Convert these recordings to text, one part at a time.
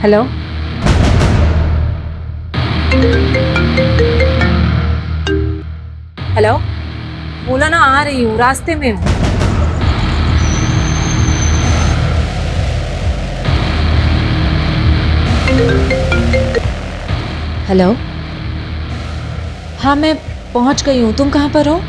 Hello, hello, बोला ना आ रही हूँ, रास्ते में हूँ। हेलो, हाँ मैं पहुंच गई हूँ, तुम कहाँ पर हो?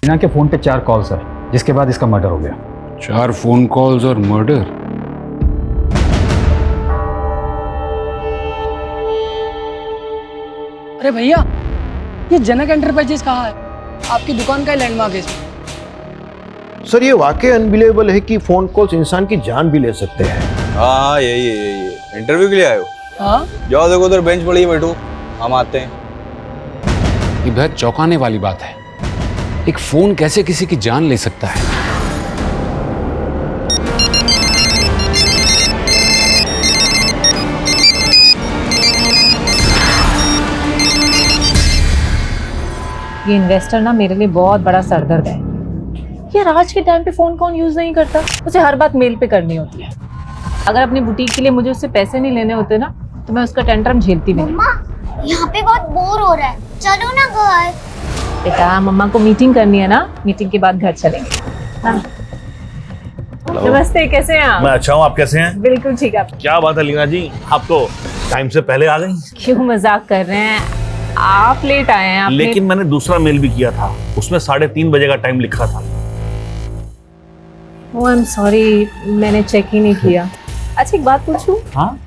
लीना के फोन पे 4 कॉल्स है, जिसके बाद इसका मर्डर हो गया। 4 फोन कॉल्स और मर्डर। अरे भैया, ये जनक एंटरप्राइजेस कहाँ है? आपकी दुकान का लैंडमार्क है इसमें। सर ये वाकई अनबिलीवेबल है कि फोन कॉल्स इंसान की जान भी ले सकते हैं। हाँ यही इंटरव्यू के लिए आए हो? हाँ, जाओ देखो उधर बेंच पड़ी है, बैठो, हम आते हैं। ये बेहद चौंकाने वाली बात है। एक फोन कैसे किसी की जान ले सकता है? ये इन्वेस्टर ना मेरे लिए बहुत बड़ा सरदर्द है। यार आज के टाइम पे फोन कौन यूज नहीं करता, उसे हर बात मेल पे करनी होती है। अगर अपनी बुटीक के लिए मुझे उससे पैसे नहीं लेने होते ना तो मैं उसका टेंट्रम झेलती नहीं। मम्मा, यहाँ पे बहुत बोर हो रहा है, चलो ना घर। बेटा मम्मा को मीटिंग करनी है ना, मीटिंग के बाद घर चलेंगे। हाँ। नमस्ते, कैसे हैं आप? मैं अच्छा हूँ, आप कैसे हैं? बिल्कुल ठीक है। क्या बात है लीना जी, आप तो टाइम से पहले आ गई। क्यों मजाक कर रहे हैं, आप लेट आए हैं। लेकिन मैंने दूसरा मेल भी किया था, उसमें 3:30 बजे का टाइम लिखा था। ओह आई एम सॉरी, मैंने चेक ही नहीं किया। अच्छा एक बात पूछूं? हाँ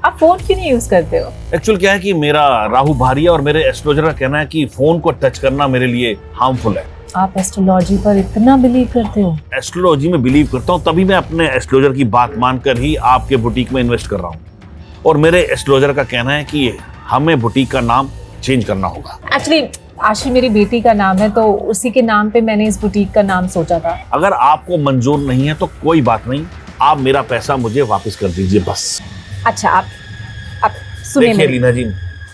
आप फोन क्यों नहीं यूज करते हो? एक्चुअल क्या है कि मेरा राहु भारिया और मेरे एस्ट्रोलॉजर का कहना है कि फोन को टच करना मेरे लिए हार्मफुल है। आप एस्ट्रोलॉजी पर इतना बिलीव करते हो? एस्ट्रोलॉजी में बिलीव करता हूँ, तभी मैं अपने एस्ट्रोलॉजर की बात मानकर ही आपके बुटीक में इन्वेस्ट कर रहा हूँ। और मेरे एस्ट्रोलॉजर का कहना है कि हमें बुटीक का नाम चेंज करना होगा। एक्चुअली आशी मेरी बेटी का नाम है, तो उसी के नाम पे मैंने इस बुटीक का नाम सोचा था। अगर आपको मंजूर नहीं है तो कोई बात नहीं, आप मेरा पैसा मुझे वापस कर दीजिए बस। अच्छा आप सुनिए देखिए लीना जी,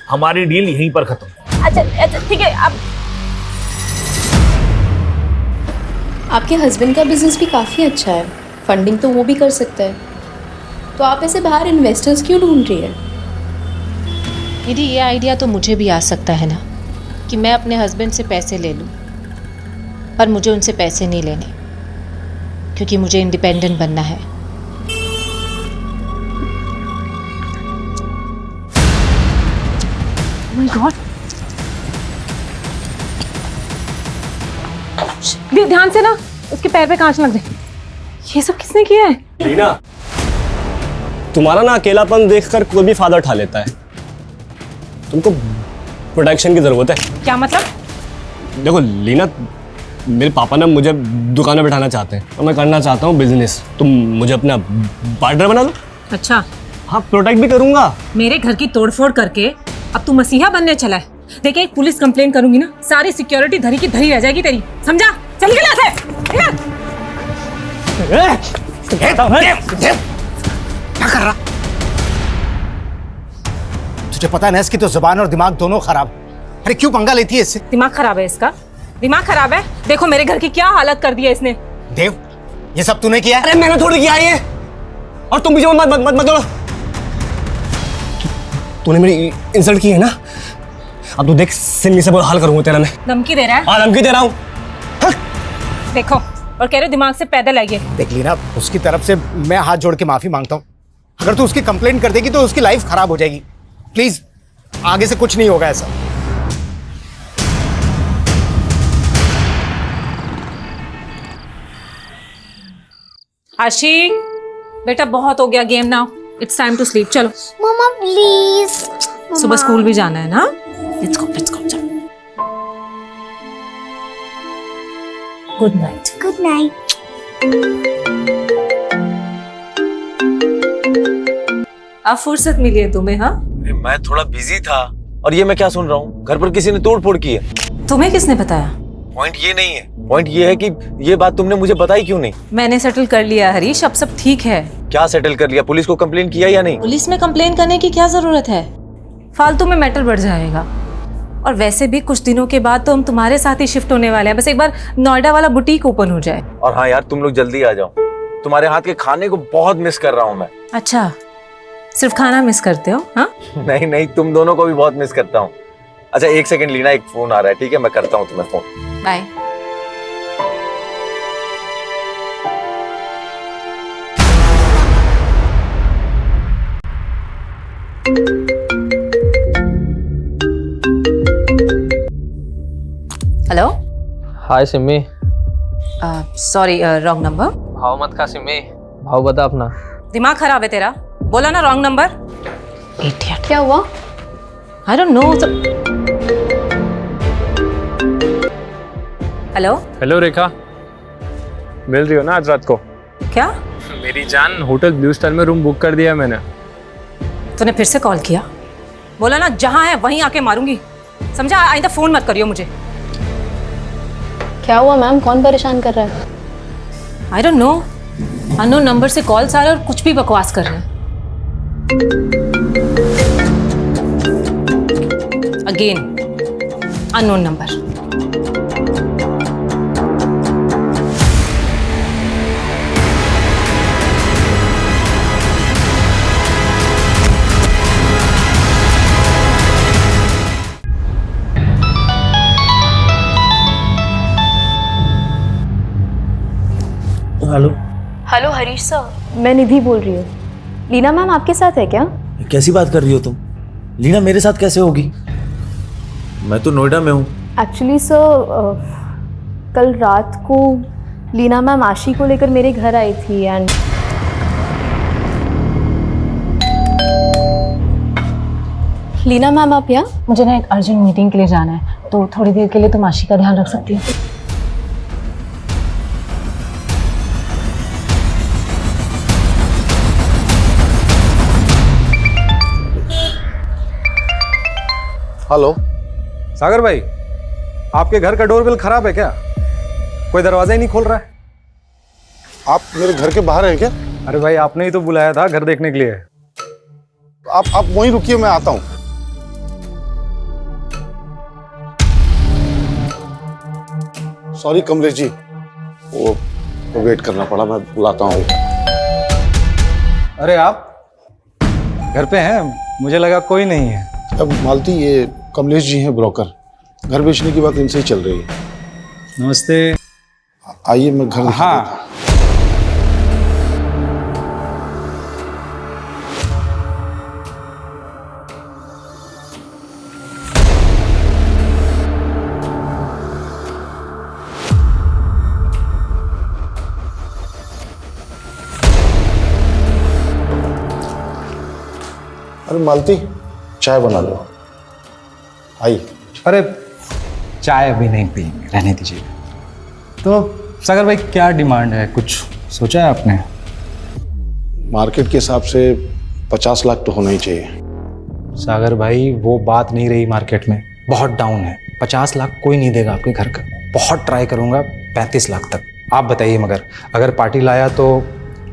हमारी डील यहीं पर खत्म। अच्छा ठीक है। आप आपके हस्बैंड का बिजनेस भी काफ़ी अच्छा है, फंडिंग तो वो भी कर सकता है, तो आप ऐसे बाहर इन्वेस्टर्स क्यों ढूंढ रही है? दीदी ये आइडिया तो मुझे भी आ सकता है ना कि मैं अपने हस्बैंड से पैसे ले लूं, पर मुझे उनसे पैसे नहीं लेने, क्योंकि मुझे इंडिपेंडेंट बनना है। Oh my God! ध्यान से ना, उसके पैर पे कांच लग गए। ये सब किसने किया है? लीना, तुम्हारा ना अकेलापन देखकर कोई भी फायदा उठा लेता है। तुमको प्रोटेक्शन की जरूरत है। क्या मतलब? देखो लीना, मेरे पापा ना मुझे दुकान में बैठाना चाहते हैं और मैं करना चाहता हूँ बिजनेस। तुम मुझे अपना पार्टनर बना दो। अच्छा, हाँ, प्रोटेक्ट भी करूंगा। मेरे घर की तोड़फोड़ करके अब तू मसीहा बनने चला है। देखिए एक पुलिस कंप्लेन करूंगी ना, सारी सिक्योरिटी धरी की धरी रह जाएगी तेरी, समझा? चल निकल यहाँ से। क्या कर रहा? तुझे पता है ना इसकी तो जुबान और दिमाग दोनों खराब। अरे क्यों पंगा लेती है इससे? दिमाग खराब है इसका? दिमाग खराब है? देखो मेरे घर की क्या हालत कर दी है इसने। देव, ये सब तूने किया? अरे मैंने थोड़ी किया ये, और तुम भी मत मत मत मत दौड़ो। तूने मेरी इंसल्ट की है ना, अब तू देख सिन्नी से बुरा हाल करूंगा तेरा मैं। धमकी दे रहा है? हाँ धमकी दे रहा हूँ। देखो, और कह रहे दिमाग से पैदल आइए। देख लीना, उसकी तरफ से मैं हाथ जोड़ के माफी मांगता हूँ। अगर तू उसकी कंप्लेंट कर देगी तो उसकी लाइफ खराब हो जाएगी। प्लीज आगे से कुछ नहीं होगा ऐसा। आशी बेटा बहुत हो गया game, now it's time to sleep. चलो मम्मा प्लीज। सुबह स्कूल भी जाना है ना। लेट्स गो चलो। Good night. Good night. अब फुर्सत मिली है तुम्हें? हाँ, मैं थोड़ा बिजी था। और ये मैं क्या सुन रहा हूँ, घर पर किसी ने तोड़फोड़ की है। तुम्हें किसने बताया? पॉइंट ये नहीं है, पॉइंट ये है कि ये बात तुमने मुझे बताई क्यों नहीं? मैंने सेटल कर लिया हरीश, अब सब ठीक है। क्या सेटल कर लिया? पुलिस को कंप्लेन किया या नहीं? पुलिस में कंप्लेन करने की क्या जरूरत है? फालतू में मैटर बढ़ जाएगा। और वैसे भी कुछ दिनों के बाद तो हम तुम्हारे साथ ही शिफ्ट होने वाले हैं, बस एक बार नोएडा वाला बुटीक ओपन हो जाए। और हाँ यार, तुम लोग जल्दी आ जाओ, तुम्हारे हाथ के खाने को बहुत मिस कर रहा हूँ मैं। अच्छा, सिर्फ खाना मिस करते हो? हाँ नहीं नहीं, तुम दोनों को भी बहुत मिस करता हूँ। अच्छा एक सेकंड लीना, एक फोन आ रहा है, ठीक है मैं करता हूँ तुम्हें phone. Bye. Hello. Hi Simmi. Sorry, wrong number. भाव मत खा सिम्मी, भाव बता अपना। दिमाग खराब है तेरा? बोला ना रॉन्ग नंबर। इडियट। क्या हुआ? I don't know. Hello. Hello Rekha, मिल रही हो ना आज रात को? क्या? मेरी जान, होटल ब्लू स्टार में रूम बुक कर दिया है मैंने। तूने फिर से कॉल किया? बोला ना जहां है वहीं आके मारूंगी, समझा? आइंदा फोन मत करियो मुझे। क्या हुआ मैम, कौन परेशान कर रहा है? आई डोंट नो, अननोन नंबर से कॉल्स आ रहे और कुछ भी बकवास कर रहे हैं। Again unknown number. Hello. Hello Harish sir, मैं निधि बोल रही हूँ। लीना मैम आपके साथ है क्या? कैसी बात कर रही हो तुम? लीना मेरे साथ कैसे होगी? मैं तो नोएडा में हूँ। एक्चुअली सर, कल रात को लीना मैम आशी को लेकर मेरे घर आई थी एंड लीना मैम आप यहाँ? मुझे ना एक अर्जेंट मीटिंग के लिए जाना है, तो थोड़ी देर के लिए तुम आशी का ध्यान रख सकती हो? हेलो। सागर भाई, आपके घर का डोरबेल खराब है क्या? कोई दरवाजा ही नहीं खोल रहा है। आप मेरे घर के बाहर हैं क्या? अरे भाई, आपने ही तो बुलाया था घर देखने के लिए। आप वहीं रुकिए, मैं आता हूँ। सॉरी कमलेश जी, वो वेट करना पड़ा, मैं बुलाता हूँ। अरे आप घर पे हैं? मुझे लगा कोई नहीं है। अब मालती, ये कमलेश जी हैं ब्रोकर, घर बेचने की बात इनसे ही चल रही है। नमस्ते। आइए मैं घर। हाँ। अरे मालती, चाय बना लो। आइए। अरे चाय अभी नहीं पियेंगे, रहने दीजिए। तो सागर भाई, क्या डिमांड है? कुछ सोचा है आपने? मार्केट के हिसाब से 50 लाख तो होना ही चाहिए। सागर भाई, वो बात नहीं रही, मार्केट में बहुत डाउन है। 50 लाख कोई नहीं देगा आपके घर का। बहुत ट्राई करूंगा 35 लाख तक। आप बताइए, मगर अगर पार्टी लाया तो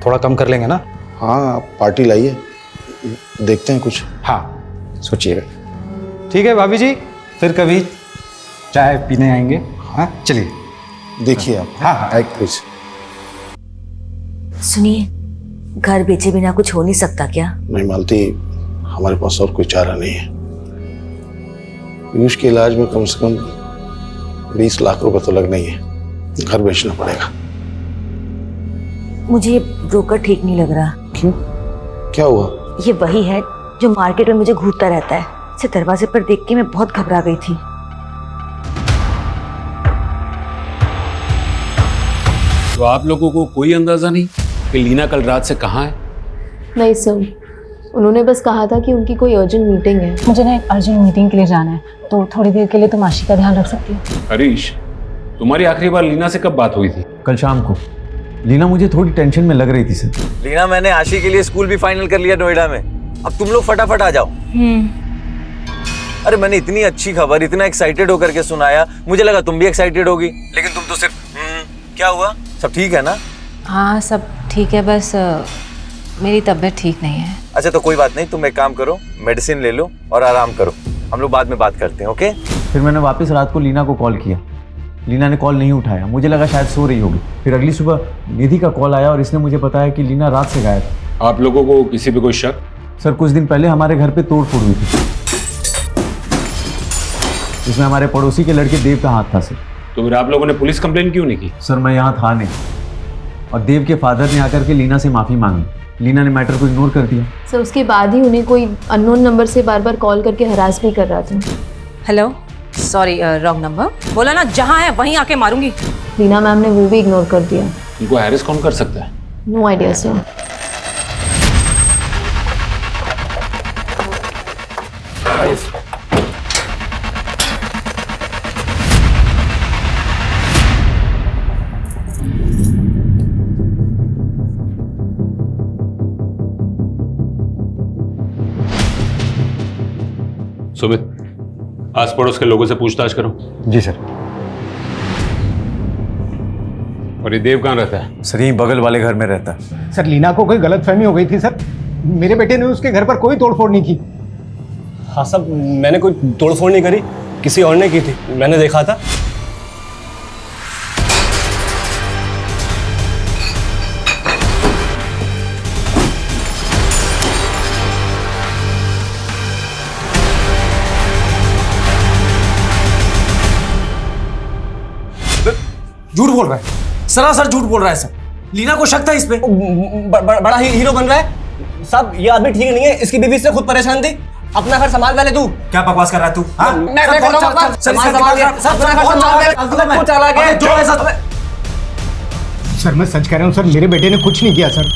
थोड़ा कम कर लेंगे ना? हाँ, आप पार्टी लाइए, देखते हैं कुछ। हाँ, सोचिएगा। ठीक है भाभी जी, फिर कभी चाय पीने आएंगे। हाँ चलिए। देखिए आप। हाँ हाँ, प्लीज। सुनिए, घर बेचे बिना कुछ हो नहीं सकता क्या? नहीं मालती, हमारे पास और कोई चारा नहीं है। पीयूष के इलाज में कम से कम 20 लाख रुपए तो लगना ही है। घर बेचना पड़ेगा। मुझे ये ब्रोकर ठीक नहीं लग रहा। क्यों? क्या हुआ? ये वही है जो मार्केट में मुझे घूरता रहता है। इसे दरवाजे पर देख के मैं बहुत घबरा गई थी। तो आप लोगों को कोई अंदाजा नहीं कि लीना कल रात से कहाँ है? नहीं सर, उन्होंने बस कहा था कि उनकी कोई अर्जेंट मीटिंग है। मुझे ना एक अर्जेंट मीटिंग के लिए जाना है, तो थोड़ी देर के लिए तुम आशी का ध्यान रख सकती हो? हरीश, तुम्हारी आखिरी बार लीना से कब बात हुई थी? कल शाम को। लीना मुझे थोड़ी टेंशन में लग रही थी सर। लीना, मैंने आशी के लिए स्कूल भी फाइनल कर लिया नोएडा में। अब तुम लोग फटाफट आ जाओ। अरे मैंने इतनी अच्छी खबर इतना एक्साइटेड होकर के सुनाया, मुझे लगा तुम भी एक्साइटेड होगी, लेकिन तुम तो सिर्फ क्या हुआ? सब ठीक है ना? हाँ सब ठीक है, बस मेरी तबीयत ठीक नहीं है। अच्छा तो कोई बात नहीं, तुम एक काम करो, मेडिसिन ले लो और आराम करो, हम लोग बाद में बात करते हैं, ओके? फिर मैंने वापस रात को लीना को कॉल किया, लीना ने कॉल नहीं उठाया, मुझे लगा शायद सो रही होगी। फिर अगली सुबह निधि का कॉल आया और इसने मुझे बताया कि लीना रात से गायब है। आप लोगों को किसी पे कोई शक? सर कुछ दिन पहले हमारे घर पे तोड़फोड़ हुई थी, इसमें हमारे पड़ोसी के लड़के देव का हाथ था सर। तो फिर आप लोगों ने पुलिस कंप्लेन क्यों नहीं की? सर मैं यहाँ था नहीं, और देव के फादर ने आकर के लीना से माफ़ी मांगी। लीना ने मैटर को इग्नोर कर दिया। सर उसके बाद ही उन्हें कोई अननोन नंबर से बार बार कॉल करके हरास भी कर रहा था। Hello, sorry wrong number. बोला ना जहाँ है वहीं आके मारूंगी। लीना मैम ने वो भी इग्नोर कर दिया। उनको हैरेस कौन कर सकता है? No idea sir. सुमित, आस पड़ोस के लोगों से पूछताछ करो। जी सर। और ये देव कहाँ रहता है? सर यही बगल वाले घर में रहता है। सर लीना को कोई गलतफहमी हो गई थी सर, मेरे बेटे ने उसके घर पर कोई तोड़फोड़ नहीं की। हाँ साहब, मैंने कोई तोड़फोड़ नहीं करी, किसी और ने की थी, मैंने देखा था। झूठ बोल रहा है, सरासर झूठ बोल रहा है सर। लीना को शक था इस पे। बड़ा हीरो बन रहा है साहब, ये आदमी ठीक नहीं है, इसकी बीवी से खुद परेशान थी। अपना घर संभाल पहले तू। क्या बकवास कर रहा है तू? सर मैं सच कह रहा हूँ सर, मेरे बेटे ने कुछ नहीं किया सर।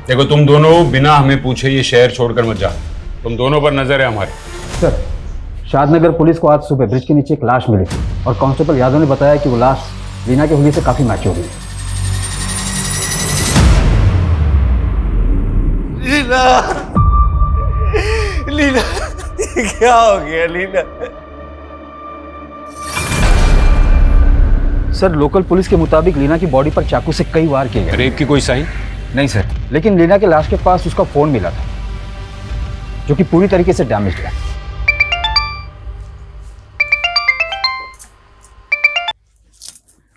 देखो तुम दोनों बिना हमें पूछे ये शहर छोड़कर मत जाओ, तुम दोनों पर नजर है हमारी। सर शादनगर पुलिस को आज सुबह ब्रिज के नीचे एक लाश मिली और कांस्टेबल यादव ने बताया कि वो लाश लीना की उंगली से काफी मैच हो गई। लीना, लीना, क्या हो गया लीना? सर लोकल पुलिस के मुताबिक लीना की बॉडी पर चाकू से कई वार किए गए। रेप की कोई साइन? नहीं सर, लेकिन लीना के लाश के पास उसका फोन मिला था जो कि पूरी तरीके से डैमेज है।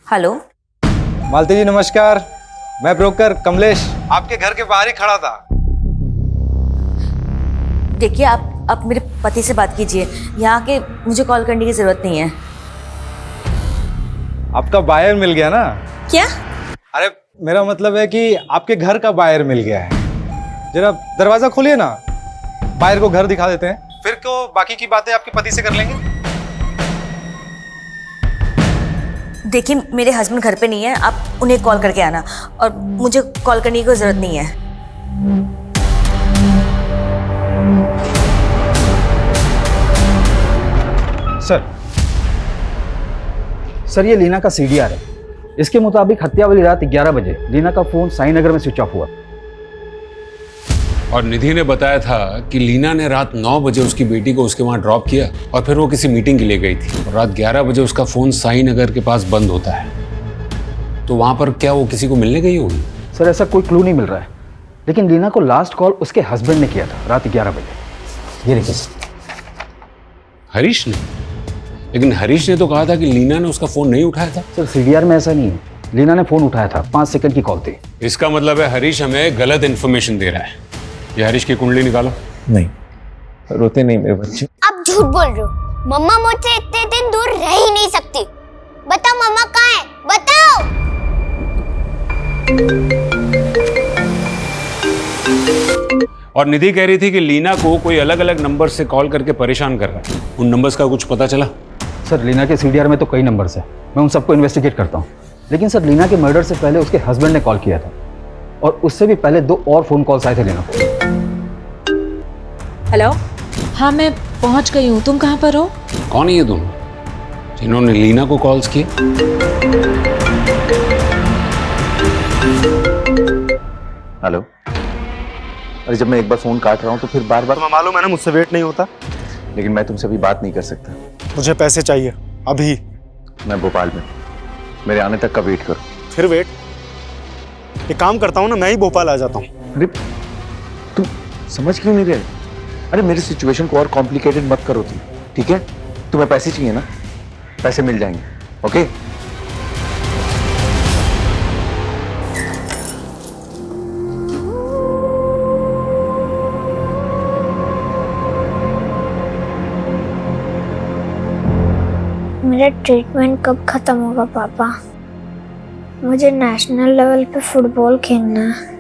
हेलो मालती जी नमस्कार, मैं ब्रोकर कमलेश आपके घर के बाहर ही खड़ा था। देखिए आप मेरे पति से बात कीजिए, यहाँ के मुझे कॉल करने की जरूरत नहीं है। आपका बायर मिल गया ना? क्या? अरे मेरा मतलब है कि आपके घर का बायर मिल गया है। जरा दरवाजा खोलिए ना, बायर को घर दिखा देते हैं, फिर को बाकी की बातें आपके पति से कर लेंगे। देखिए मेरे हस्बैंड घर पे नहीं है, आप उन्हें कॉल करके आना, और मुझे कॉल करने की कोई जरूरत नहीं है। सर ये लीना का सीडीआर है। इसके मुताबिक हत्या वाली रात 11 बजे लीना का फोन साईनगर में स्विच ऑफ हुआ और निधि ने बताया था कि लीना ने रात 9 बजे उसकी बेटी को उसके वहां ड्रॉप किया और फिर वो किसी मीटिंग के लिए गई थी और रात 11 बजे उसका फोन साईनगर के पास बंद होता है। तो वहां पर क्या वो किसी को मिलने गई होगी? सर ऐसा कोई क्लू नहीं मिल रहा है, लेकिन लीना को लास्ट कॉल उसके हस्बैंड ने किया था रात 11 बजे। ये देखिए। हरीश ने? लेकिन हरीश ने तो कहा था कि लीना ने उसका फोन नहीं उठाया था। सर सीडीआर में ऐसा नहीं है, लीना ने फोन उठाया था, 5 सेकंड की कॉल थी। इसका मतलब है हरीश हमें गलत इन्फॉर्मेशन दे रहा है। ये हरीश की कुंडली निकालो। नहीं, रोते नहीं मेरे बच्चे। आप झूठ बोल रहे हो, मम्मा मुझसे इतने दिन दूर रह ही नहीं सकती। बताओ मम्मा कहाँ है, बताओ। और निधि कह रही थी कि लीना को कोई अलग अलग नंबर से कॉल करके परेशान कर रहा है। उन नंबर्स का कुछ पता चला? सर लीना के सीडीआर में तो कई नंबर्स हैं, मैं उन सबको इन्वेस्टिगेट करता हूँ। लेकिन सर लीना के मर्डर से पहले उसके हस्बैंड ने कॉल किया था और उससे भी पहले 2 और फोन कॉल्स आए थे लीना को। हेलो, हाँ मैं पहुंच गई हूँ, तुम कहाँ पर हो? कौन है ये दोनों जिन्होंने लीना को कॉल्स किए? हेलो। अरे जब मैं एक बार फोन काट रहा हूँ तो फिर बार बार। तुम्हें मालूम है ना मुझसे वेट नहीं होता। लेकिन मैं तुमसे अभी बात नहीं कर सकता। मुझे पैसे चाहिए अभी। मैं भोपाल में, मेरे आने तक का वेट करो। फिर वेट? एक काम करता हूँ ना, मैं ही भोपाल आ जाता हूँ। अरे समझ क्यों नहीं रहे? अरे मेरी सिचुएशन को और कॉम्प्लिकेटेड मत करो तुम, ठीक है? तुम्हें पैसे चाहिए ना, पैसे मिल जाएंगे, ओके? मेरा ट्रीटमेंट कब खत्म होगा पापा? मुझे नेशनल लेवल पे फुटबॉल खेलना है।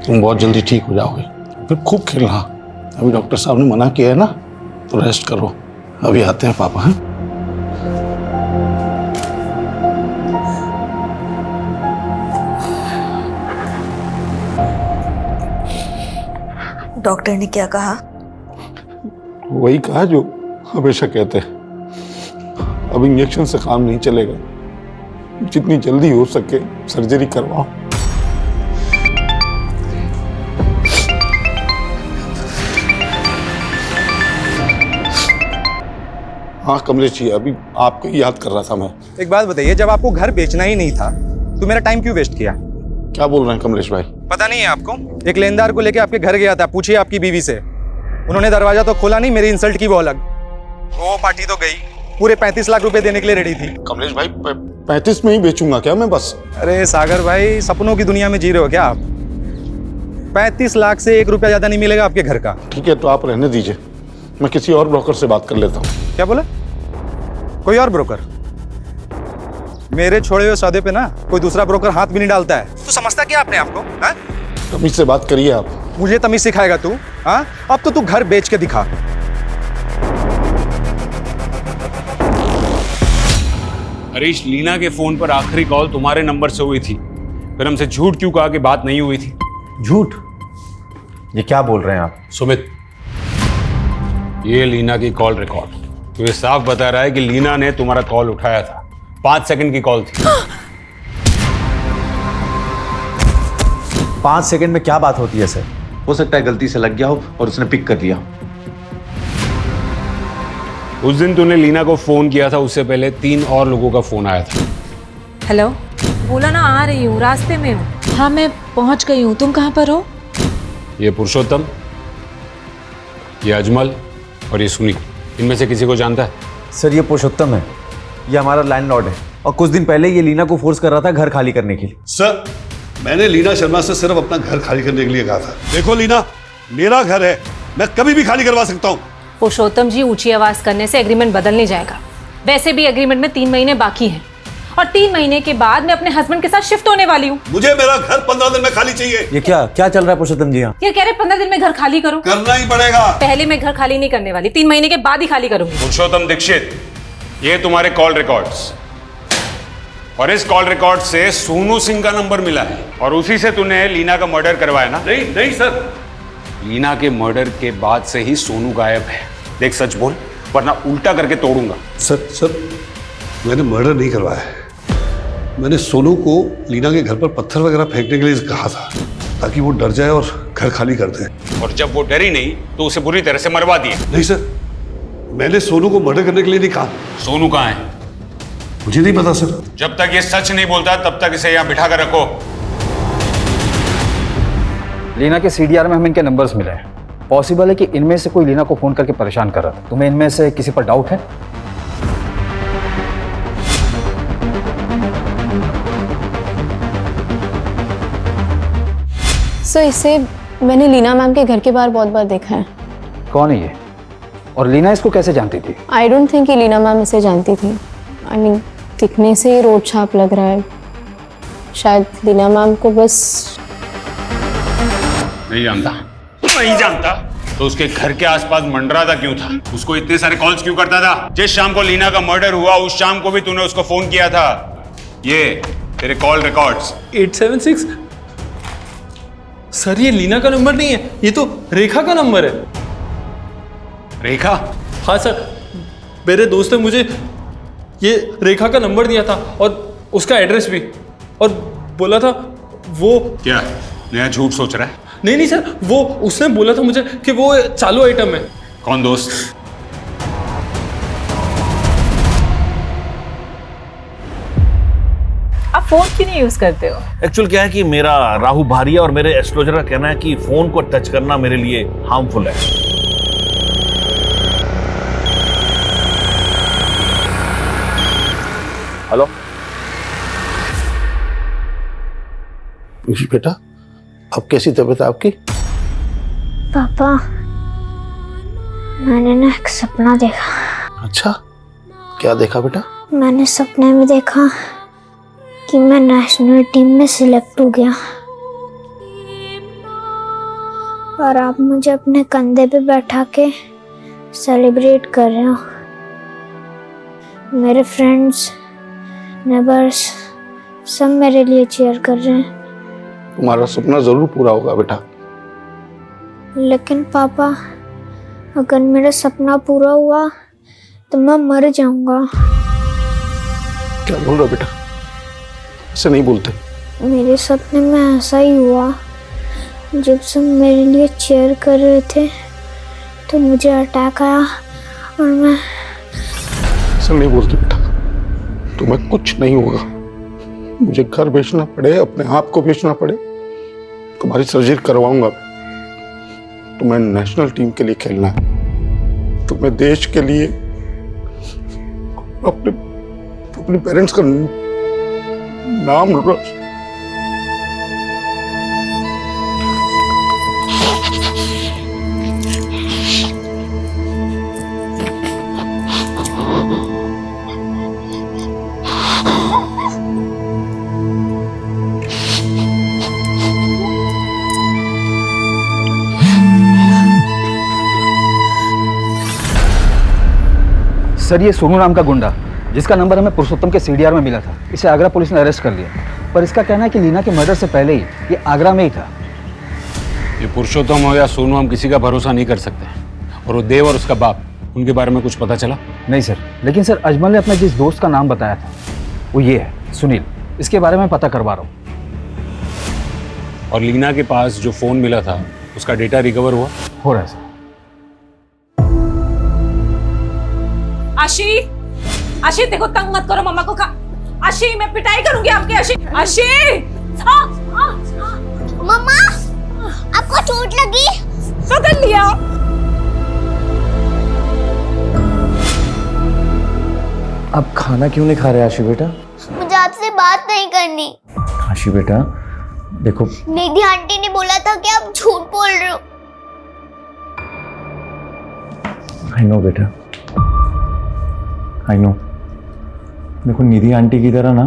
तुम बहुत जल्दी ठीक हो जाओगे, फिर खूब खेलना। अभी डॉक्टर साहब ने मना किया है ना, तो रेस्ट करो। अभी आते हैं पापा। हैं डॉक्टर ने क्या कहा? वही कहा जो हमेशा कहते हैं, अब इंजेक्शन से काम नहीं चलेगा, जितनी जल्दी हो सके सर्जरी करवाओ। हाँ कमलेश जी, अभी आपको ही याद कर रहा था मैं। एक बात बताइए, जब आपको घर बेचना ही नहीं था तो मेरा टाइम क्यों वेस्ट किया? क्या बोल रहे हैं कमलेश भाई? पता नहीं है आपको? एक लेनदार को लेके आपके घर गया था, पूछिए आपकी बीवी से। उन्होंने दरवाजा तो खोला नहीं, मेरी इंसल्ट की वो अलग। वो पार्टी तो गई, पूरे 35 लाख रुपए देने के लिए रेडी थी। कमलेश भाई 35 में ही बेचूंगा क्या मैं बस? अरे सागर भाई, सपनों की दुनिया में जी रहे हो क्या आप? 35 लाख से 1 रुपया ज्यादा नहीं मिलेगा आपके घर का। ठीक है, तो आप रहने दीजिए, मैं किसी और ब्रोकर से बात कर लेता हूँ। क्या बोला? कोई और ब्रोकर? मेरे छोड़े हुए सौदे पे ना कोई दूसरा ब्रोकर हाथ भी नहीं डालता है। तू समझता क्या अपने आप को? तमीज से बात करिए आप। मुझे तमीज सिखाएगा तू? हाँ, अब तो तू घर बेच के दिखा। हरीश, लीना के फोन पर आखिरी कॉल तुम्हारे नंबर से हुई थी, फिर हमसे झूठ क्यों कहा कि बात नहीं हुई थी? झूठ? ये क्या बोल रहे हैं आप? सुमित, ये लीना की कॉल रिकॉर्ड, तो ये साफ बता रहा है कि लीना ने तुम्हारा कॉल उठाया था। 5 सेकंड की कॉल थी। 5 सेकंड में क्या बात होती है सर? हो सकता है गलती से लग गया हो और उसने पिक कर लिया। उस दिन तूने लीना को फोन किया था, उससे पहले 3 और लोगों का फोन आया था। हेलो, बोला ना आ रही हूँ, रास्ते में हूँ। हाँ मैं पहुँच गई हूँ, तुम कहाँ पर हो? ये पुरुषोत्तम, ये अजमल और ये सुनी, इनमें से किसी को जानता है? सर ये पुरुषोत्तम है, ये हमारा लैंडलॉर्ड है, और कुछ दिन पहले ये लीना को फोर्स कर रहा था घर खाली करने के लिए। सर मैंने लीना शर्मा से सिर्फ अपना घर खाली करने के लिए कहा था। देखो लीना, मेरा घर है, मैं कभी भी खाली करवा सकता हूँ। पुरुषोत्तम जी, ऊंची आवाज करने से एग्रीमेंट बदल नहीं जाएगा। वैसे भी एग्रीमेंट में 3 महीने बाकी हैं, और 3 महीने के बाद मैं अपने हस्बैंड के साथ शिफ्ट होने वाली हूँ। मुझे मेरा घर 15 दिन में खाली चाहिए। ये क्या चल रहा है पुरुषोत्तम जी? यहाँ ये कह रहे 15 दिन में घर खाली करो। करना ही पड़ेगा। पहले मैं घर खाली नहीं करने वाली, 3 महीने के बाद ही खाली करूंगी। पुरुषोत्तम दीक्षित, ये तुम्हारे कॉल रिकॉर्ड्स, और इस कॉल रिकॉर्ड से सोनू सिंह का नंबर मिला है, और उसी से तूने लीना का मर्डर करवाया ना? नहीं सर, लीना के मर्डर के बाद से ही सोनू गायब है। देख सच बोल, वरना उल्टा करके तोड़ूंगा। सर मैंने मर्डर नहीं करवाया है। मैंने सोनू को लीना के घर पर पत्थर वगैरह फेंकने के लिए कहा था, ताकि वो डर जाए और घर खाली कर दे। और जब वो डरी नहीं तो उसे बुरी तरह से मरवा दिए। नहीं सर, मैंने सोनू को मर्डर करने के लिए नहीं कहा। सोनू कहाँ है? मुझे नहीं पता सर। जब तक ये सच नहीं बोलता तब तक इसे यहाँ बिठा कर रखो। लीना के सीडीआर में हमें इनके नंबर्स मिले हैं। पॉसिबल है कि इनमें से कोई लीना को फोन करके परेशान कर रहा था। तुम्हें इनमें से किसी पर डाउट है? सर इसे मैंने लीना मैम के घर के बाहर बहुत बार देखा है। कौन है ये? और लीना इसको कैसे जानती थी? आई डोंट थिंक कि लीना मैम इसे जानती थी। आई मीन दिखने से ही रोड छाप लग रहा है। शायद लीना मैम को बस नहीं जानता तो उसके घर के आसपास मंडराता क्यों था? उसको इतने सारे कॉल्स क्यों करता था? जिस शाम को लीना का मर्डर हुआ उस शाम को भी तूने उसको फोन किया था। ये तेरे कॉल रिकॉर्ड्स। 876 सर, ये लीना का नंबर नहीं है, ये तो रेखा का नंबर है। रेखा? हाँ सर, मेरे दोस्त ने मुझे ये रेखा का नंबर दिया था और उसका एड्रेस भी, और बोला था वो। क्या नया झूठ सोच रहा है? नहीं सर, वो उसने बोला था मुझे कि वो चालू आइटम है। कौन दोस्त? अब फोन क्यों नहीं यूज करते हो? एक्चुअल क्या है कि मेरा राहु भारिया और मेरे एस्ट्रोलजर का कहना है कि फोन को टच करना मेरे लिए हार्मफुल है। हेलो बेटा, अब कैसी तबीयत है आपकी? पापा, मैंने ना एक सपना देखा। अच्छा, क्या देखा बेटा? मैंने सपने में देखा कि मैं नेशनल टीम में सिलेक्ट हो गया और आप मुझे अपने कंधे पे बैठा के सेलिब्रेट कर रहे हो। मेरे फ्रेंड्स, नेबर्स सब मेरे लिए चीयर कर रहे हैं। तुम्हारा सपना जरूर पूरा होगा बेटा। लेकिन पापा, अगर मेरा सपना पूरा हुआ तो मैं मर जाऊंगा। क्या बोल रहे हो बेटा? ऐसे नहीं बोलते। मेरे सपने में ऐसा ही हुआ। जब सब मेरे लिए चीयर कर रहे थे तो मुझे अटैक आया और मैं... ऐसा नहीं बोलते बेटा, तुम्हें कुछ नहीं होगा। मुझे घर बेचना पड़े, अपने आप को बेचना पड़े, तुम्हारी सर्जरी करवाऊंगा। तुम्हें नेशनल टीम के लिए खेलना है, तुम्हें देश के लिए, अपने पेरेंट्स का नाम रोशन। सर, ये सोनू नाम का गुंडा जिसका नंबर हमें पुरुषोत्तम के सीडीआर में मिला था, इसे आगरा पुलिस ने अरेस्ट कर लिया। पर इसका कहना है कि लीना के मर्डर से पहले ही ये आगरा में ही था। ये पुरुषोत्तम हो या सोनू, हम किसी का भरोसा नहीं कर सकते। और वो देव और उसका बाप, उनके बारे में कुछ पता चला? नहीं सर, लेकिन सर अजमल ने अपने जिस दोस्त का नाम बताया था वो ये है, सुनील। इसके बारे में पता करवा रहा हूँ। और लीना के पास जो फोन मिला था उसका डेटा रिकवर हुआ? हो रहा है सर। आशी, आशी देखो, तंग मत करो मम्मा को। आशी, मैं पिटाई करूंगी आपकी। आशी, आशी! मम्मा, आपको चोट लगी? पकड़ लिया। अब खाना क्यों नहीं खा रहे आशी बेटा? मुझे आपसे बात नहीं करनी। आशी बेटा देखो, निधि आंटी ने बोला था कि आप झूठ बोल रहे हो। आई नो बेटा, आई नो। देखो, निधि आंटी की तरह ना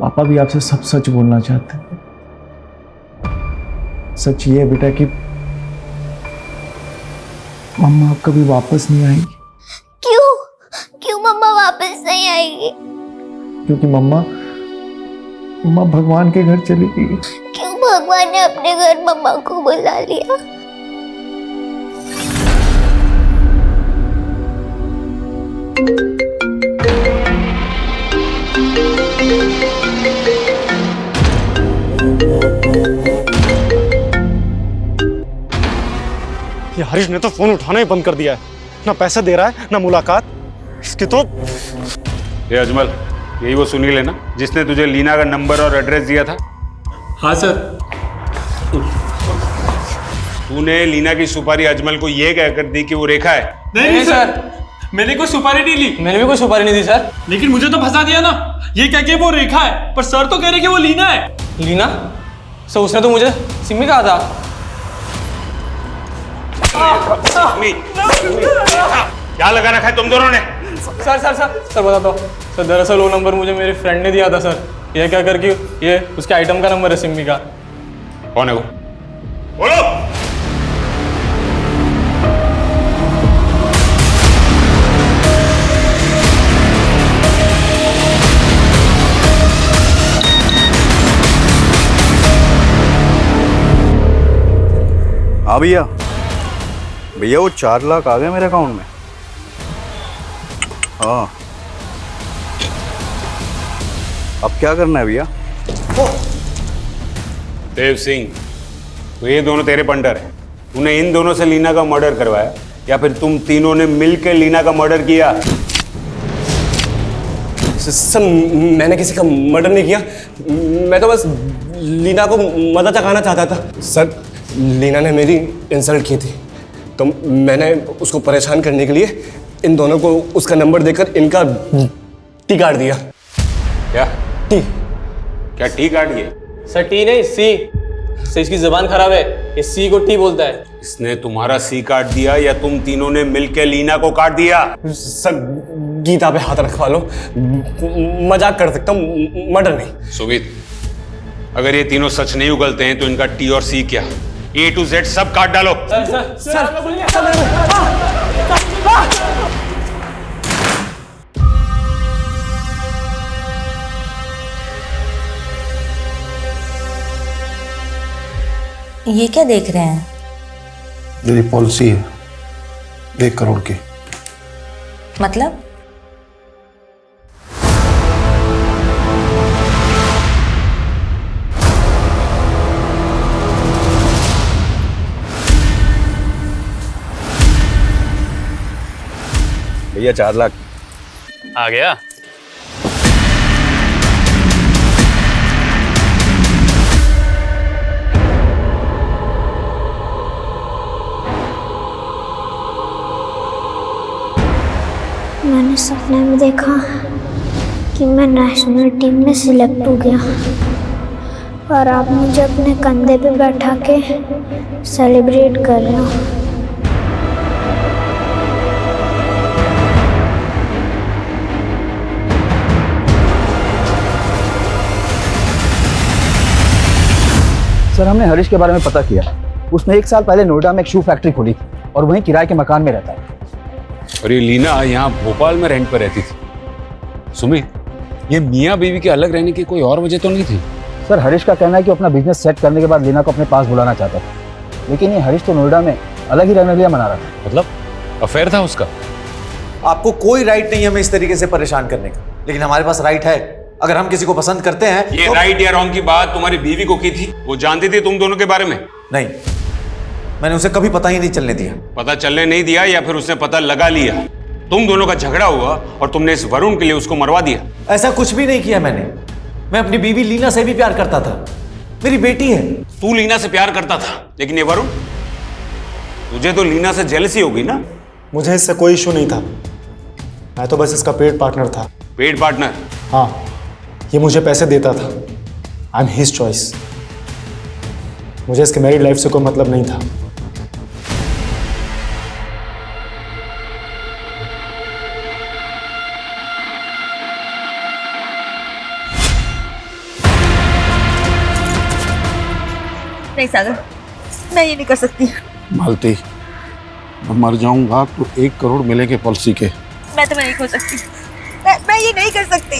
पापा भी आपसे सब सच बोलना चाहते हैं। सच ये है बेटा कि मम्मा अब कभी वापस नहीं आएगी। क्यों मम्मा वापस नहीं आएगी? क्योंकि मम्मा भगवान के घर चली गई। क्यों भगवान ने अपने घर मम्मा को बुला लिया? ये हरीश ने तो फोन उठाना ही बंद कर दिया है। ना पैसा दे रहा है, ना मुलाकात। इसकी तो... ये अजमल, यही वो सुनील है ना जिसने तुझे लीना का नंबर और एड्रेस दिया था? हाँ सर। तूने लीना की सुपारी अजमल को ये कहकर दी कि वो रेखा है? नहीं सर, मैंने कोई सुपारी नहीं ली। मैंने भी कोई सुपारी नहीं दी सर। लेकिन मुझे तो फंसा दिया ना, ये कह के वो रेखा है, पर सर तो कह रहे कि वो लीना है। लीना? सर उसने तो मुझे सिमी कहा था। क्या लगा रखा है तुम दोनों ने? सर बताता हूँ सर, दरअसल वो नंबर मुझे मेरे फ्रेंड ने दिया था सर। ये क्या करके ये उसके आइटम का नंबर है सिमी का। कौन है वो? बोलो। हाँ भैया, वो 4 लाख आ गए मेरे अकाउंट में। हाँ, अब क्या करना है भैया? देव सिंह, तो ये दोनों तेरे पंडर हैं। तूने इन दोनों से लीना का मर्डर करवाया या फिर तुम तीनों ने मिलकर लीना का मर्डर किया? सर मैंने किसी का मर्डर नहीं किया, मैं तो बस लीना को मजा चखाना चाहता था। सर लीना ने मेरी इंसल्ट की थी तो मैंने उसको परेशान करने के लिए इन दोनों को उसका नंबर देकर इनका टी काट दिया। क्या टी? क्या टी काट दिया? सर टी नहीं सी, सर इसकी जुबान खराब है, ये सी को टी बोलता है। इसने तुम्हारा सी काट दिया या तुम तीनों ने मिलकर लीना को काट दिया? सर गीता पे हाथ रखवा लो, मजाक कर सकता हूँ, मर्डर नहीं। सुमित, अगर ये तीनों सच नहीं उगलते हैं तो इनका टी और सी क्या, A to Z सब काट डालो। ये क्या देख रहे हैं? मेरी पॉलिसी है 1 करोड़ की। मतलब? भैया 4 लाख आ गया। मैंने सपने में देखा कि मैं नेशनल टीम में सिलेक्ट हो गया और आप मुझे अपने कंधे पे बैठा के सेलिब्रेट कर रहे हो। सर हमने हरीश के बारे में पता किया, उसने 1 साल पहले नोएडा में एक शू फैक्ट्री खोली थी और वहीं किराए के मकान में रहता है। और ये लीना यहाँ भोपाल में रेंट पर रहती थी। सुमित, ये मियाँ बीवी के अलग रहने की कोई और वजह तो नहीं थी? सर हरीश का कहना है कि वो अपना बिजनेस सेट करने के बाद लीना को अपने पास बुलाना चाहता था, लेकिन ये हरीश तो नोएडा में अलग ही रहने के लिए मना रहा था। मतलब अफेयर था उसका? आपको कोई राइट नहीं हमें इस तरीके से परेशान करने का, लेकिन हमारे पास राइट है। अगर हम किसी को पसंद करते हैं ये तो... राइट या रॉन्ग की बात तुम्हारी बीवी को की थी? वो जानती थी तुम दोनों के बारे में? नहीं, मैंने उसे कभी पता ही नहीं चलने दिया। पता चलने नहीं दिया या फिर उसने पता लगा लिया? तुम दोनों का झगड़ा हुआ और तुमने इस वरुण के लिए उसको मरवा दिया? ऐसा कुछ भी नहीं किया मैंने। मैं अपनी बीवी लीना से भी प्यार करता था, मेरी बेटी है। तू लीना से प्यार करता था, लेकिन ये वरुण, तुझे तो लीना से जेलसी होगी ना? मुझे इससे कोई इशू नहीं था, मैं तो बस इसका पेड पार्टनर था। Paid partner? हाँ, ये मुझे पैसे देता था। I am his choice. मुझे इसके मैरिड लाइफ से कोई मतलब नहीं था। नहीं सागर, मैं ये नहीं कर सकती। मालती, मैं मर जाऊंगा तो 1 करोड़ मिलेंगे पॉलिसी के। मैं तुम्हें नहीं खो सकती, मैं ये नहीं कर सकती।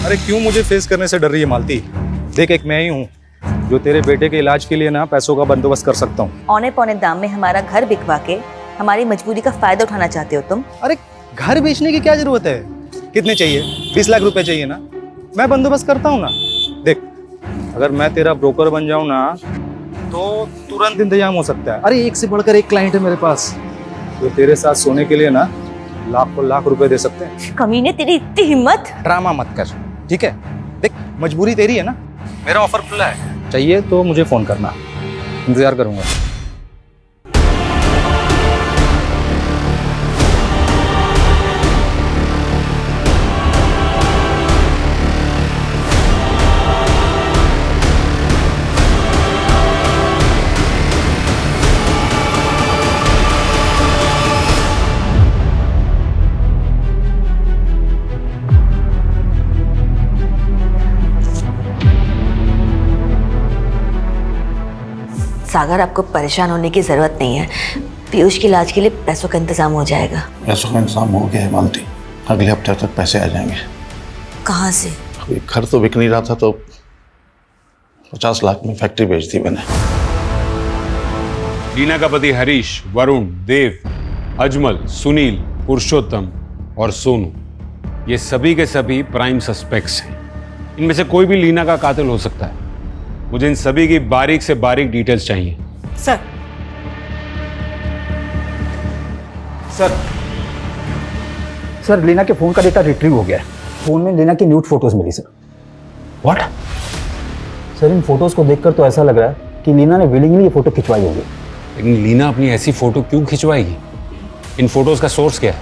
अरे क्यों मुझे फेस करने से डर रही है मालती? देख, एक मैं ही हूँ जो तेरे बेटे के इलाज के लिए ना पैसों का बंदोबस्त कर सकता हूँ। औने पौने दाम में हमारा घर बिकवा के हमारी मजबूरी का फायदा उठाना चाहते हो तुम? अरे घर बेचने की क्या जरूरत है? कितने चाहिए? 20 लाख रुपए चाहिए ना? मैं बंदोबस्त करता हूँ ना। देख, अगर मैं तेरा ब्रोकर बन जाऊँ ना तो तुरंत इंतजाम हो सकता है। अरे एक से बढ़कर एक क्लाइंट है मेरे पास, तो तेरे साथ सोने के लिए ना लाखों लाख रुपए दे सकते हैं। कमीने, तेरी इतनी हिम्मत! ड्रामा मत कर, ठीक है? देख, मजबूरी तेरी है ना, मेरा ऑफर खुला है, चाहिए तो मुझे फोन करना, इंतजार करूंगा। सागर, आपको परेशान होने की जरूरत नहीं है। पीयूष के इलाज के लिए पैसों का इंतजाम हो जाएगा। पैसों का इंतजाम हो गया है मालती, अगले हफ्ते तक पैसे आ जाएंगे। कहाँ से? अभी घर तो बिक नहीं रहा था तो 50 लाख में फैक्ट्री बेच दी मैंने। लीना का पति हरीश, वरुण, देव, अजमल, सुनील, पुरुषोत्तम और सोनू, ये सभी के सभी प्राइम सस्पेक्ट्स हैं। इनमें से कोई भी लीना का कातिल हो सकता है। मुझे इन सभी की बारीक से बारीक डिटेल्स चाहिए। सर सर लीना के फ़ोन का डेटा रिट्रीव हो गया है। फ़ोन में लीना की न्यूड फोटोज़ मिली सर। व्हाट? सर इन फोटोज़ को देखकर तो ऐसा लग रहा है कि लीना ने विलिंगली ये फ़ोटो खिंचवाई होगी। लेकिन लीना अपनी ऐसी फ़ोटो क्यों खिंचवाएगी? इन फोटोज़ का सोर्स क्या है?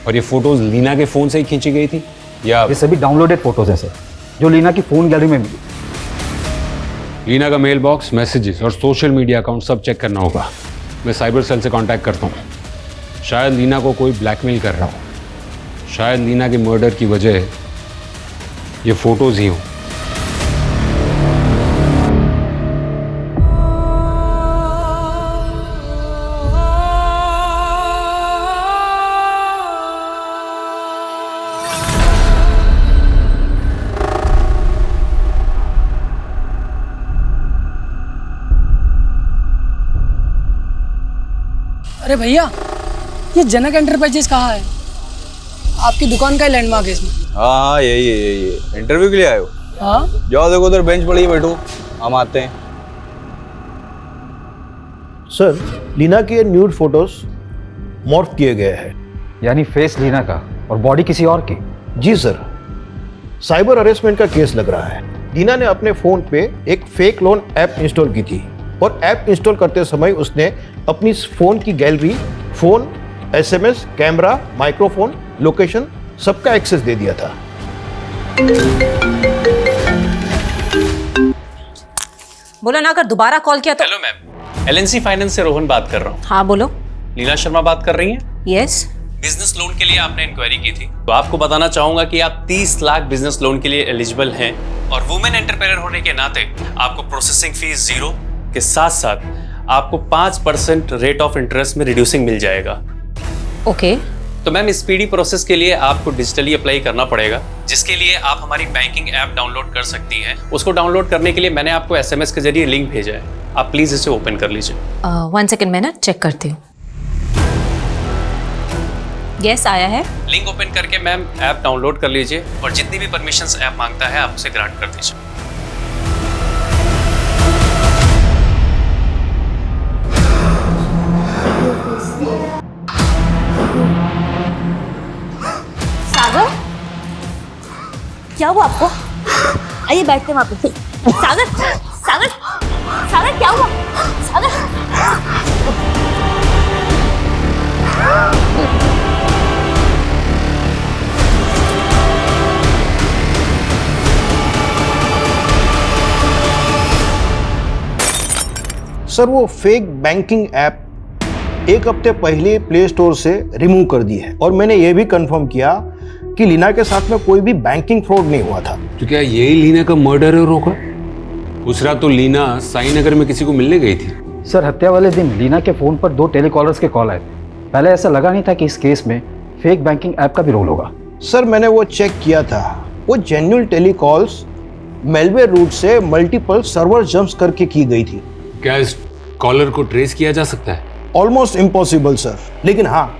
और ये फ़ोटोज़ लीना के फ़ोन से ही खींची गई थी या ये सभी डाउनलोडेड फोटोज़ हैं सर, जो लीना की फ़ोन गैलरी में मिली। लीना का मेल बॉक्स, मैसेजेस और सोशल मीडिया अकाउंट सब चेक करना होगा। मैं साइबर सेल से कांटेक्ट करता हूँ। शायद लीना को कोई ब्लैकमेल कर रहा हो। शायद लीना के मर्डर की वजह ये फोटोज ही हो। अरे भैया, ये जनक एंटरप्राइजेस कहाँ है? आपकी दुकान का ही लैंडमार्क है इसमें। हाँ यही है। इंटरव्यू के लिए आए हो? हाँ। जाओ देखो उधर बेंच पड़ी है, बैठो, हम आते हैं। सर लीना के न्यूड फोटोज मॉर्फ किए गए हैं। यानी फेस लीना का और बॉडी किसी और की? जी सर, साइबर अरेस्टमेंट का केस लग रहा है। लीना ने अपने फोन पे एक फेक लोन ऐप इंस्टॉल की थी और ऐप इंस्टॉल करते समय उसने अपनी फोन की gallery, phone, SMS, camera, microphone, location सबका एक्सेस दे दिया था। बोलो ना, अगर दोबारा कॉल किया तो। हेलो मैम, एलएनसी फाइनेंस से रोहन बात कर रहा हूँ। हाँ बोलो। लीना शर्मा बात कर रही हैं? यस। बिजनेस लोन के लिए आपने इंक्वायरी की थी, तो आपको बताना चाहूंगा कि आप 30 लाख बिजनेस लोन के लिए एलिजिबल हैं और वुमेन एंटरप्रेन्योर होने के नाते आपको प्रोसेसिंग फीस 0 के साथ साथ आपको 5% रेट ऑफ इंटरेस्ट में रिड्यूसिंग मिल जाएगा। ओके। तो मैम स्पीडी प्रोसेस के लिए आपको डिजिटली अप्लाई करना पड़ेगा, जिसके लिए आप हमारी बैंकिंग ऐप डाउनलोड कर सकती हैं। उसको डाउनलोड करने के लिए मैंने आपको एसएमएस के जरिए लिंक भेजा है, आप प्लीज इसे ओपन कर लीजिए। 1 सेकेंड, मैं ना चेक करती हूँ। यस, आया है। लिंक ओपन करके मैम ऐप डाउनलोड कर लीजिए और जितनी भी परमिशंस ऐप मांगता है आप उसे ग्रांट कर दीजिए। सागर, क्या हुआ आपको? आइए बैठते हैं वहां पे। सागर, सागर, सागर क्या हुआ? सागर। सर वो फेक बैंकिंग ऐप 1 हफ्ते पहले प्ले स्टोर से रिमूव कर दी है और मैंने ये भी कंफर्म किया कि लीना के साथ में कोई भी बैंकिंग फ्रॉड नहीं हुआ था। तो क्या यही लीना का मर्डर है रोका? उस रात तो लीना साई नगर में किसी को मिलने गई थी। सर हत्या वाले दिन लीना के फ़ोन पर 2 टेलीकॉलर्स के कॉल आए थे। पहले ऐसा लगा नहीं था कि इस केस में फेक बैंकिंग ऐप का भी रोल होगा। सर मैंने वो चेक किया था, वो जेन्युइन टेलीकॉल्स मेलवेयर रूट से मल्टीपल सर्वर जंप्स करके की गई थी। क्या इस कॉलर को ट्रेस किया जा सकता है? ऑलमोस्ट इम्पॉसिबल सर, लेकिन हाँ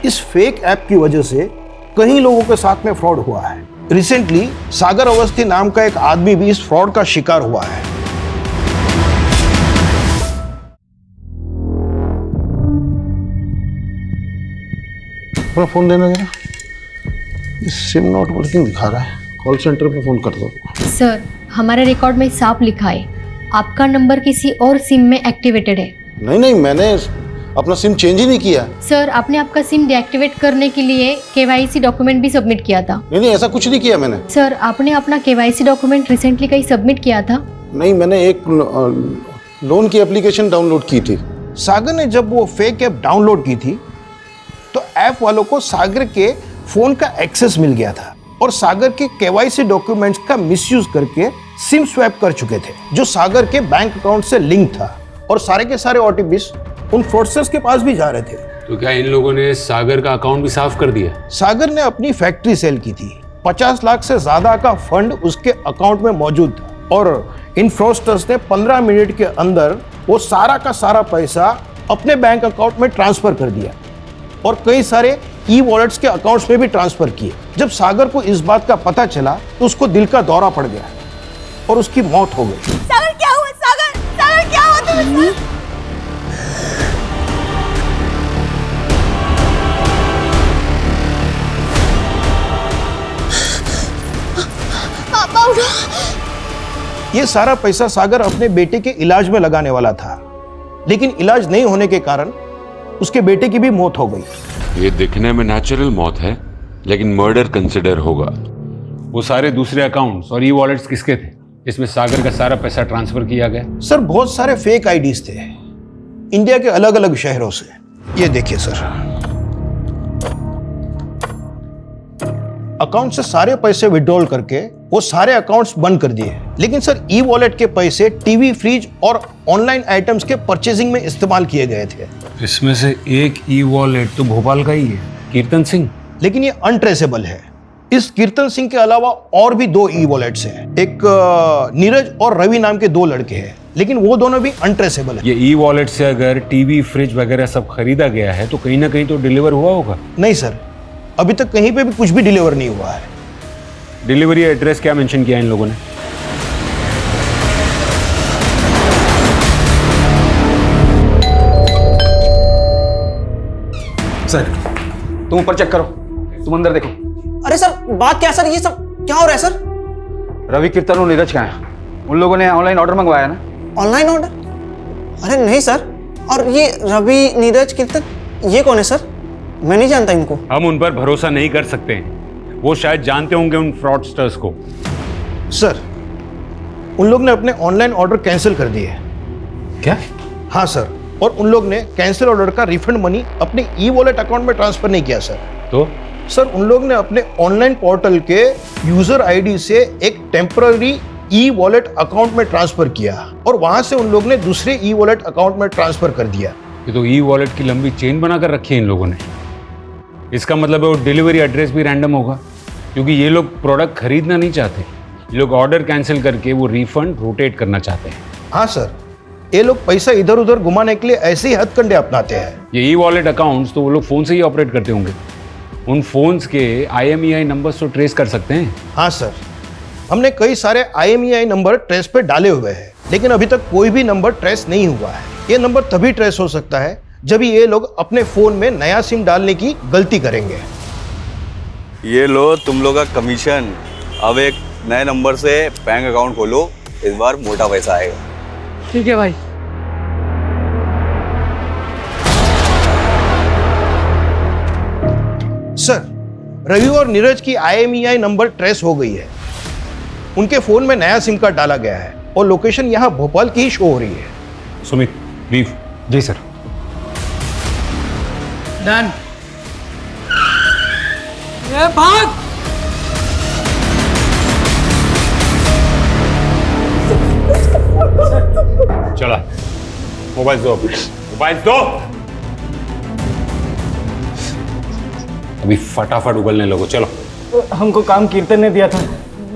इस फेक ऐप की वजह से कई लोगों के साथ में फ्रॉड हुआ है। रिसेंटली सागर अवस्थी नाम का एक आदमी भी इस फ्रॉड का शिकार हुआ है। अपना फोन देना जरा, सिम नॉट वर्किंग दिखा रहा है, कॉल सेंटर पे फोन कर दो। सर हमारे रिकॉर्ड में साफ लिखा है आपका नंबर किसी और सिम में एक्टिवेटेड है। नहीं मैंने अपना सिम चेंज ही नहीं किया। सर आपने आपका सिम डीएक्टिवेट करने के लिए केवाईसी डॉक्यूमेंट भी सबमिट किया था। नहीं ऐसा कुछ नहीं किया मैंने। सर आपने अपना केवाईसी डॉक्यूमेंट रिसेंटली कहीं सबमिट किया था? नहीं, मैंने एक लोन की एप्लीकेशन डाउनलोड की थी। सागर ने जब वो फेक ऐप डाउनलोड की थी तो ऐप वालों को सागर के फोन का एक्सेस मिल गया था और सागर के केवाईसी डॉक्यूमेंट्स का मिसयूज करके सिम स्वैप कर चुके थे, जो सागर के बैंक अकाउंट से लिंक था और सारे के सारे ओटीपीज उन फ्रॉडस्टर्स के पास भी जा रहे थे। तो क्या इन लोगों ने सागर का अकाउंट भी साफ कर दिया? सागर ने अपनी फैक्ट्री सेल की थी, 50 लाख से ज्यादा का फंड उसके अकाउंट में मौजूद था और इन फ्रॉडस्टर्स ने 15 मिनट के अंदर वो सारा का सारा पैसा अपने बैंक अकाउंट में ट्रांसफर कर दिया और कई सारे ई वॉलेट्स के अकाउंट्स में भी ट्रांसफर किए। जब सागर को इस बात का पता चला तो उसको दिल का दौरा पड़ गया और उसकी मौत हो गई। सागर मम्मी पापा उठो। ये सारा पैसा सागर अपने बेटे के इलाज में लगाने वाला था, लेकिन इलाज नहीं होने के कारण उसके बेटे की भी मौत हो गई। ये दिखने में नेचुरल मौत है, लेकिन मर्डर कंसिडर होगा। वो सारे दूसरे अकाउंट्स और ई वॉलेट्स किसके थे? इसमें सागर का सारा पैसा ट्रांसफर किया गया। सर बहुत सारे फेक आईडीज थे इंडिया के अलग अलग शहरों से। ये देखिए सर, अकाउंट से सारे पैसे विड्रॉल करके वो सारे अकाउंट्स बंद कर दिए, लेकिन सर ई वॉलेट के पैसे टीवी, फ्रिज और ऑनलाइन आइटम्स के परचेजिंग में इस्तेमाल किए गए थे। इसमें से एक ई वॉलेट तो भोपाल का ही है, कीर्तन सिंह, लेकिन ये अनट्रेसेबल है। इस कीर्तन सिंह के अलावा और भी 2 ई वॉलेट्स हैं। एक नीरज और रवि नाम के 2 लड़के हैं, लेकिन वो दोनों भी अनट्रेसेबल है। ये ई वॉलेट से अगर टीवी, फ्रिज वगैरह सब खरीदा गया है तो कहीं ना कहीं तो डिलीवर हुआ होगा। नहीं सर, अभी तक कहीं पे भी कुछ भी डिलीवर नहीं हुआ है। डिलीवरी एड्रेस क्या मेंशन किया इन लोगों ने? सर तुम ऊपर चेक करो, तुम अंदर देखो। अरे सर बात क्या है सर, ये सब क्या हो रहा है सर? रवि, कीर्तन और नीरज कहाँ हैं? उन लोगों ने ऑनलाइन ऑर्डर मंगवाया ना? Online order? अरे नहीं सर। और ये रवि, नीरज, कीर्तन, ये कौन है सर? मैं नहीं जानता इनको। हम उन पर भरोसा नहीं कर सकते हैं, वो शायद जानते होंगे उन फ्रॉडस्टर्स को। सर उन लोग ने अपने ऑनलाइन ऑर्डर कैंसिल कर दिए। क्या? हाँ सर, और उन लोग ने कैंसिल ऑर्डर का रिफंड मनी अपने ई वॉलेट अकाउंट में ट्रांसफर नहीं किया सर। तो सर उन लोग ने अपने ऑनलाइन पोर्टल के यूजर आईडी से एक टेम्पररी ई वॉलेट अकाउंट में ट्रांसफर किया और वहां से उन लोग ने दूसरे ई वॉलेट अकाउंट में ट्रांसफर कर दिया। ये तो ई वॉलेट की लंबी चेन बनाकर रखी है इन लोगों ने। इसका मतलब है वो डिलीवरी एड्रेस भी रैंडम होगा, क्योंकि ये लोग प्रोडक्ट खरीदना नहीं चाहते, ये लोग ऑर्डर कैंसिल करके वो रिफंड रोटेट करना चाहते हैं। हाँ सर, ये लोग पैसा इधर उधर घुमाने के लिए ऐसे ही हथकंडे अपनाते हैं। ये ई वॉलेट अकाउंट्स तो वो लोग फोन से ही ऑपरेट करते होंगे, उन फोन्स के IMEI नंबर्स तो ट्रेस कर सकते हैं। हाँ सर, हमने कई सारे IMEI नंबर ट्रेस पे डाले हुए हैं, लेकिन अभी तक कोई भी नंबर ट्रेस नहीं हुआ है। ये नंबर तभी ट्रेस हो सकता है जब ये लोग अपने फोन में नया सिम डालने की गलती करेंगे। ये लो तुम लोग का कमीशन। अब एक नए नंबर से बैंक अकाउंट खोलो, इस बार मोटा पैसा आएगा। ठीक है भाई। सर रवि और नीरज की IMEI नंबर ट्रेस हो गई है। उनके फोन में नया सिम कार्ड डाला गया है और लोकेशन यहाँ भोपाल की ही शो हो रही है। सुमित, लीव। जी सर। डन। ये भाग। चला, मोबाइल दो, मोबाइल दो। अभी फटाफट उगलने लगो, चलो। हमको काम कीर्तन ने दिया था,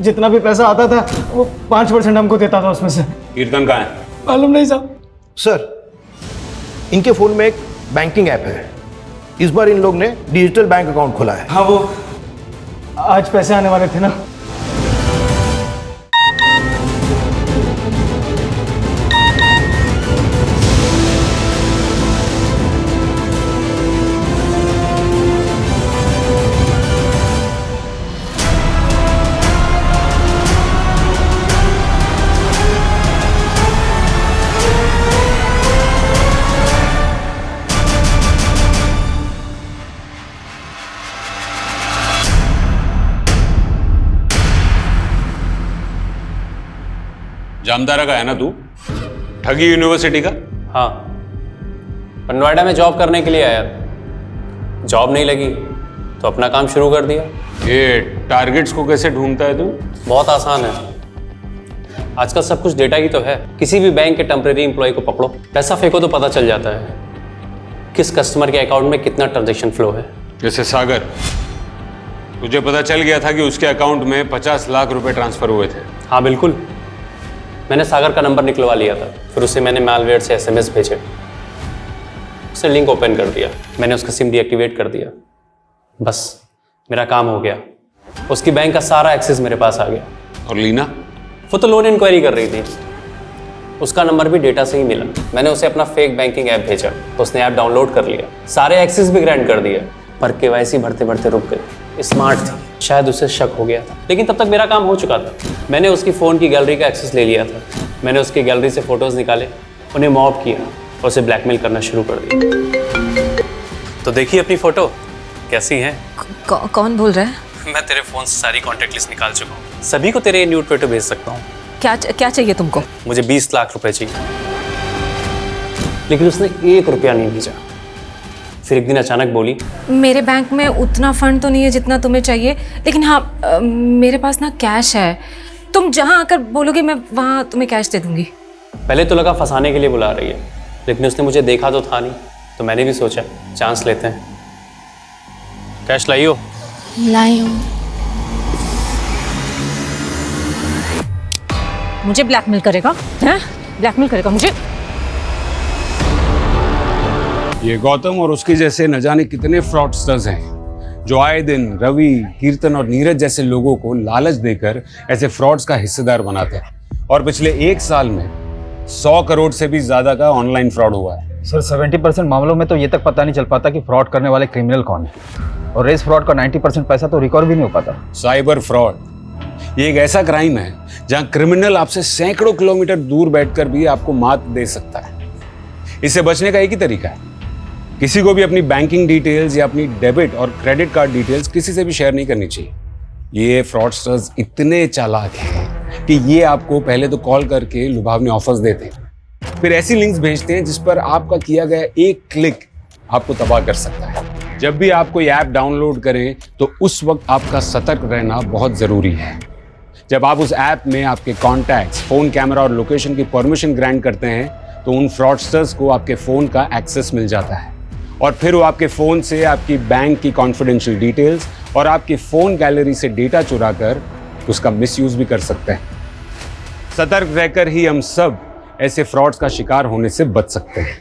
जितना भी पैसा आता था वो 5% हमको देता था उसमें से। कीर्तन कहाँ है? मालूम नहीं साहब। सर इनके फोन में एक बैंकिंग ऐप है, इस बार इन लोग ने डिजिटल बैंक अकाउंट खोला है। हाँ, वो आज पैसे आने वाले थे ना। जामतारा का है ना तू? ठगी यूनिवर्सिटी का? हाँ, और नोएडा में जॉब करने के लिए आया था। जॉब नहीं लगी तो अपना काम शुरू कर दिया। ये टारगेट्स को कैसे ढूंढता है तू? बहुत आसान है, आजकल सब कुछ डेटा ही तो है। किसी भी बैंक के टेम्परेरी एम्प्लॉय को पकड़ो, पैसा फेंको तो पता चल जाता है किस कस्टमर के अकाउंट में कितना ट्रांजैक्शन फ्लो है। जैसे सागर, तुझे पता चल गया था कि उसके अकाउंट में 50 लाख रुपए ट्रांसफर हुए थे? हाँ बिल्कुल, मैंने सागर का नंबर निकलवा लिया था, फिर उसे मैंने मैलवेयर से SMS भेजे, उसने लिंक ओपन कर दिया, मैंने उसका सिम डीएक्टिवेट कर दिया, बस मेरा काम हो गया। उसकी बैंक का सारा एक्सेस मेरे पास आ गया। और लीना? वो तो लोन इंक्वायरी कर रही थी। उसका नंबर भी डेटा से ही मिला। मैंने उसे अपना फेक बैंकिंग ऐप भेजा तो उसने ऐप डाउनलोड कर लिया, सारे एक्सेस भी ग्रांट कर दिया, पर केवाईसी भरते भरते रुक गई। स्मार्ट थी, शायद उसे शक हो गया था, लेकिन तब तक मेरा काम हो चुका था। मैंने उसकी फ़ोन की गैलरी का एक्सेस ले लिया था। मैंने उसकी गैलरी से फ़ोटोज़ निकाले, उन्हें मॉब किया और उसे ब्लैकमेल करना शुरू कर दिया। तो देखिए अपनी फ़ोटो कैसी है। कौन बोल रहा है? मैं तेरे फ़ोन से सारी कॉन्टैक्ट लिस्ट निकाल चुका हूँ, सभी को तेरे न्यूड फोटो भेज सकता हूँ। क्या चाहिए तुमको? मुझे 20 लाख रुपए चाहिए, लेकिन उसने 1 रुपया नहीं भेजा। फिर एक दिन अचानक बोली, मेरे बैंक में उतना फंड तो नहीं है जितना तुम्हें चाहिए, लेकिन हाँ मेरे पास ना कैश है, तुम जहाँ आकर बोलोगे मैं वहाँ तुम्हें कैश दे दूंगी। पहले तो लगा फंसाने के लिए बुला रही है, लेकिन उसने मुझे देखा तो था नहीं, तो मैंने भी सोचा चांस लेते हैं। कैश लाइयो। लाई हूँ। मुझे ब्लैकमेल करेगा? हैं? ब्लैकमेल करेगा मुझे? ये गौतम और उसके जैसे न जाने कितने फ्रॉडस्टर्स हैं जो आए दिन रवि, कीर्तन और नीरज जैसे लोगों को लालच देकर ऐसे फ्रॉड्स का हिस्सेदार बनाते हैं। और पिछले 1 साल में 100 करोड़ से भी ज्यादा का ऑनलाइन फ्रॉड हुआ है। सर 70% मामलों में तो ये तक पता नहीं चल पाता कि फ्रॉड करने वाले क्रिमिनल कौन है, और रेस फ्रॉड का 90% पैसा तो रिकवर भी नहीं हो पाता। साइबर फ्रॉड ये एक ऐसा क्राइम है जहां क्रिमिनल आपसे सैकड़ों किलोमीटर दूर बैठकर भी आपको मात दे सकता है। इससे बचने का एक ही तरीका है, किसी को भी अपनी बैंकिंग डिटेल्स या अपनी डेबिट और क्रेडिट कार्ड डिटेल्स किसी से भी शेयर नहीं करनी चाहिए। ये फ्रॉडस्टर्स इतने चालाक हैं कि ये आपको पहले तो कॉल करके लुभावने ऑफर्स देते हैं, फिर ऐसी लिंक्स भेजते हैं जिस पर आपका किया गया एक क्लिक आपको तबाह कर सकता है। जब भी आप कोई ऐप डाउनलोड करें तो उस वक्त आपका सतर्क रहना बहुत ज़रूरी है। जब आप उस ऐप में आपके कॉन्टैक्ट्स, फ़ोन कैमरा और लोकेशन की परमिशन ग्रांट करते हैं तो उन फ्रॉडस्टर्स को आपके फ़ोन का एक्सेस मिल जाता है और फिर वो आपके फ़ोन से आपकी बैंक की कॉन्फिडेंशियल डिटेल्स और आपकी फ़ोन गैलरी से डेटा चुरा कर उसका मिसयूज़ भी कर सकते हैं। सतर्क रहकर ही हम सब ऐसे फ्रॉड्स का शिकार होने से बच सकते हैं।